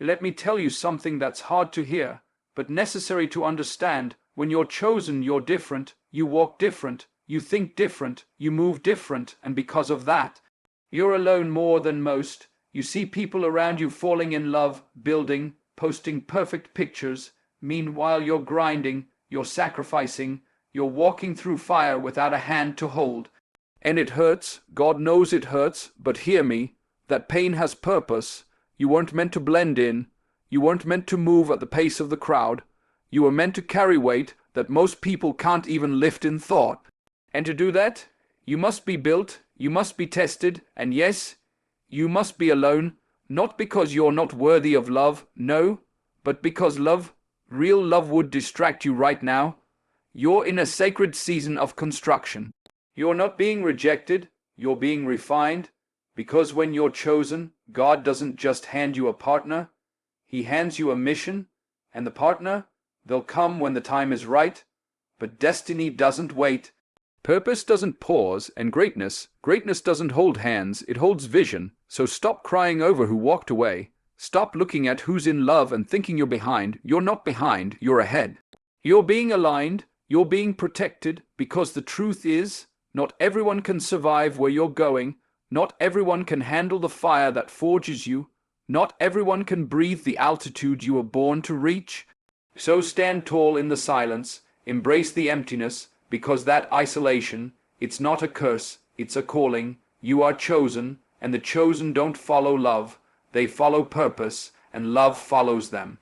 Let me tell you something that's hard to hear, but necessary to understand. When you're chosen, you're different, you walk different, you think different, you move different, and because of that, you're alone more than most. You see people around you falling in love, building, posting perfect pictures. Meanwhile, you're grinding, you're sacrificing, you're walking through fire without a hand to hold. And it hurts, God knows it hurts, but hear me, that pain has purpose. You weren't meant to blend in. You weren't meant to move at the pace of the crowd. You were meant to carry weight that most people can't even lift in thought. And to do that, you must be built, you must be tested, and yes, you must be alone, not because you're not worthy of love, no, but because love, real love, would distract you right now. You're in a sacred season of construction. You're not being rejected, you're being refined, because when you're chosen, God doesn't just hand you a partner, He hands you a mission, and the partner, they'll come when the time is right, but destiny doesn't wait. Purpose doesn't pause, and greatness doesn't hold hands, it holds vision. So stop crying over who walked away. Stop looking at who's in love and thinking you're behind. You're not behind, you're ahead. You're being aligned, you're being protected, because the truth is, not everyone can survive where you're going. Not everyone can handle the fire that forges you. Not everyone can breathe the altitude you were born to reach. So stand tall in the silence, embrace the emptiness, because that isolation, it's not a curse, it's a calling. You are chosen, and the chosen don't follow love, they follow purpose, and love follows them.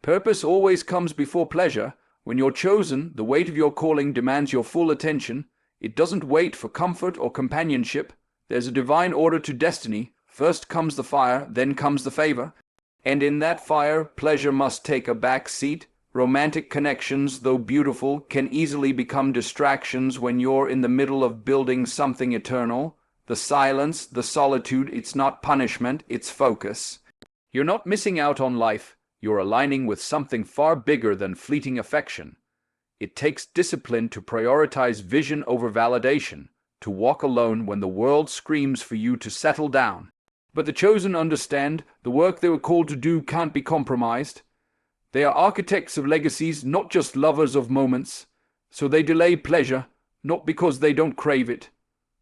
Purpose always comes before pleasure. When you're chosen, the weight of your calling demands your full attention. It doesn't wait for comfort or companionship. There's a divine order to destiny. First comes the fire, then comes the favor. And in that fire, pleasure must take a back seat. Romantic connections, though beautiful, can easily become distractions when you're in the middle of building something eternal. The silence, the solitude, it's not punishment, it's focus. You're not missing out on life, you're aligning with something far bigger than fleeting affection. It takes discipline to prioritize vision over validation, to walk alone when the world screams for you to settle down. But the chosen understand the work they were called to do can't be compromised. They are architects of legacies, not just lovers of moments. So they delay pleasure, not because they don't crave it,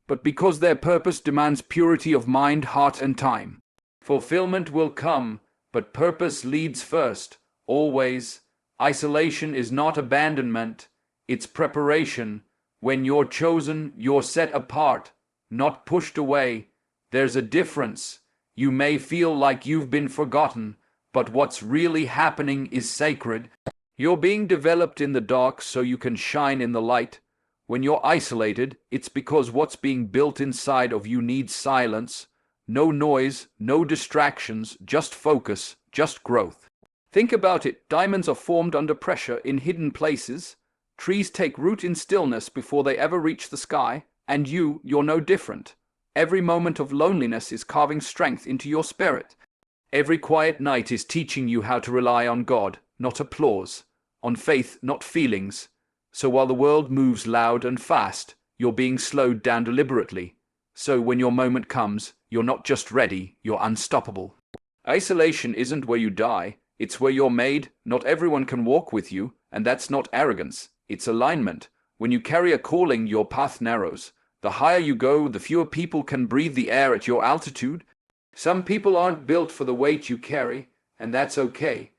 but because their purpose demands purity of mind, heart, and time. Fulfillment will come, but purpose leads first, always. Isolation is not abandonment, it's preparation. When you're chosen, you're set apart, not pushed away. There's a difference. You may feel like you've been forgotten, but what's really happening is sacred. You're being developed in the dark so you can shine in the light. When you're isolated, it's because what's being built inside of you needs silence. No noise, no distractions, just focus, just growth. Think about it. Diamonds are formed under pressure in hidden places. Trees take root in stillness before they ever reach the sky. And you're no different. Every moment of loneliness is carving strength into your spirit. Every quiet night is teaching you how to rely on God, not applause, on faith, not feelings. So while the world moves loud and fast, you're being slowed down deliberately. So when your moment comes, you're not just ready, you're unstoppable. Isolation isn't where you die, it's where you're made. Not everyone can walk with you, and that's not arrogance, it's alignment. When you carry a calling, your path narrows. The higher you go, the fewer people can breathe the air at your altitude. Some people aren't built for the weight you carry, and that's okay.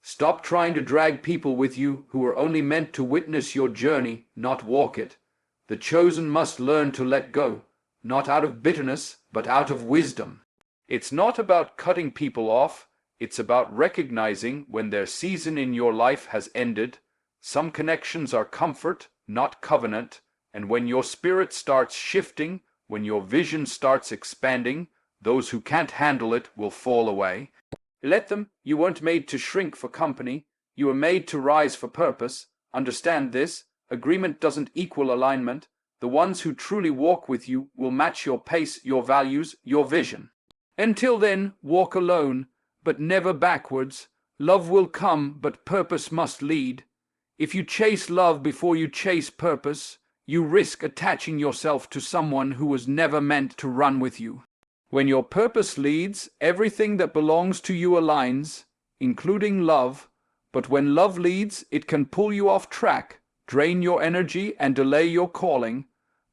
Stop trying to drag people with you who are only meant to witness your journey, not walk it. The chosen must learn to let go, not out of bitterness, but out of wisdom. It's not about cutting people off, it's about recognizing when their season in your life has ended. Some connections are comfort, not covenant, and when your spirit starts shifting, when your vision starts expanding, those who can't handle it will fall away. Let them. You weren't made to shrink for company. You were made to rise for purpose. Understand this. Agreement doesn't equal alignment. The ones who truly walk with you will match your pace, your values, your vision. Until then, walk alone, but never backwards. Love will come, but purpose must lead. If you chase love before you chase purpose, you risk attaching yourself to someone who was never meant to run with you. When your purpose leads, everything that belongs to you aligns. including love, but when love leads, it can pull you off track, drain your energy, and delay your calling.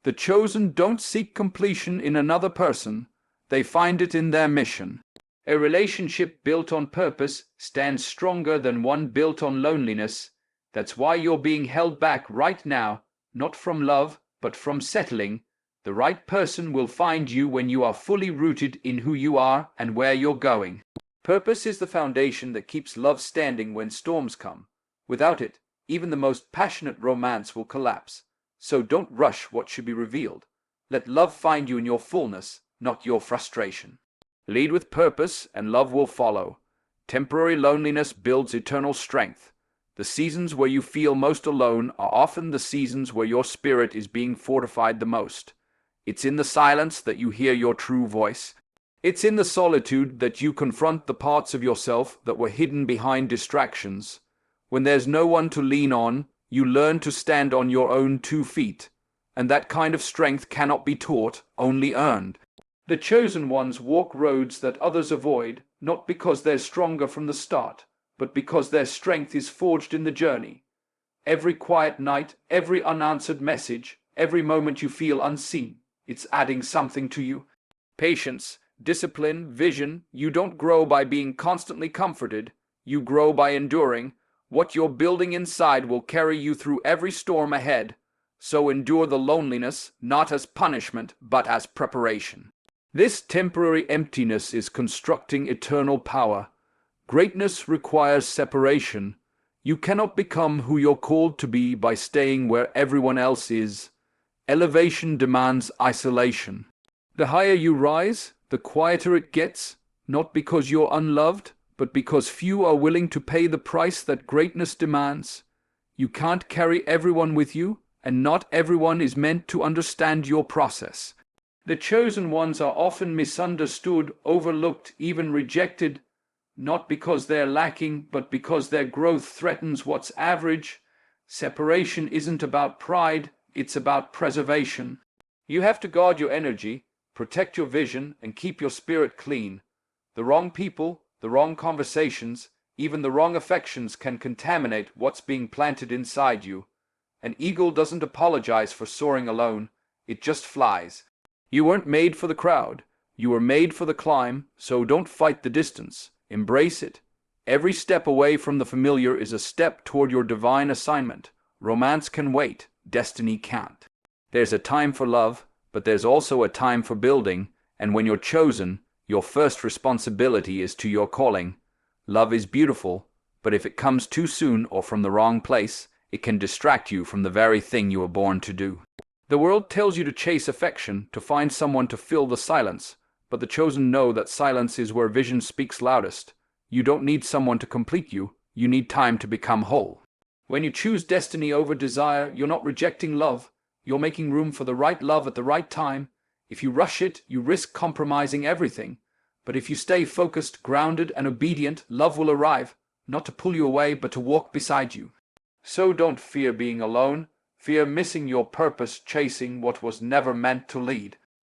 The chosen don't seek completion in another person, they find it in their mission. A relationship built on purpose stands stronger than one built on loneliness. That's why you're being held back right now, not from love, but from settling. The right person will find you when you are fully rooted in who you are and where you're going. Purpose is the foundation that keeps love standing when storms come. Without it, even the most passionate romance will collapse. So don't rush what should be revealed. Let love find you in your fullness, not your frustration. Lead with purpose and love will follow. Temporary loneliness builds eternal strength. The seasons where you feel most alone are often the seasons where your spirit is being fortified the most. It's in the silence that you hear your true voice. It's in the solitude that you confront the parts of yourself that were hidden behind distractions. When there's no one to lean on, you learn to stand on your own 2 feet. And that kind of strength cannot be taught, only earned. The chosen ones walk roads that others avoid, not because they're stronger from the start, but because their strength is forged in the journey. Every quiet night, every unanswered message, every moment you feel unseen, it's adding something to you. Patience, discipline, vision. You don't grow by being constantly comforted. You grow by enduring. What you're building inside will carry you through every storm ahead. So endure the loneliness, not as punishment, but as preparation. This temporary emptiness is constructing eternal power. Greatness requires separation. You cannot become who you're called to be by staying where everyone else is. Elevation demands isolation. The higher you rise, the quieter it gets, not because you're unloved, but because few are willing to pay the price that greatness demands. You can't carry everyone with you, and not everyone is meant to understand your process. The chosen ones are often misunderstood, overlooked, even rejected, not because they're lacking, but because their growth threatens what's average. Separation isn't about pride, it's about preservation. You have to guard your energy, protect your vision, and keep your spirit clean. The wrong people, the wrong conversations, even the wrong affections can contaminate what's being planted inside you. An eagle doesn't apologize for soaring alone, it just flies. You weren't made for the crowd, you were made for the climb, so don't fight the distance. Embrace it. Every step away from the familiar is a step toward your divine assignment. Romance can wait, destiny can't. There's a time for love, but there's also a time for building, and when you're chosen, your first responsibility is to your calling. Love is beautiful, but if it comes too soon or from the wrong place, it can distract you from the very thing you were born to do. The world tells you to chase affection, to find someone to fill the silence, but the chosen know that silence is where vision speaks loudest. You don't need someone to complete you, you need time to become whole. When you choose destiny over desire, you're not rejecting love, you're making room for the right love at the right time. If you rush it, you risk compromising everything. But if you stay focused, grounded, and obedient, love will arrive, not to pull you away, but to walk beside you. So don't fear being alone, fear missing your purpose, chasing what was never meant to lead.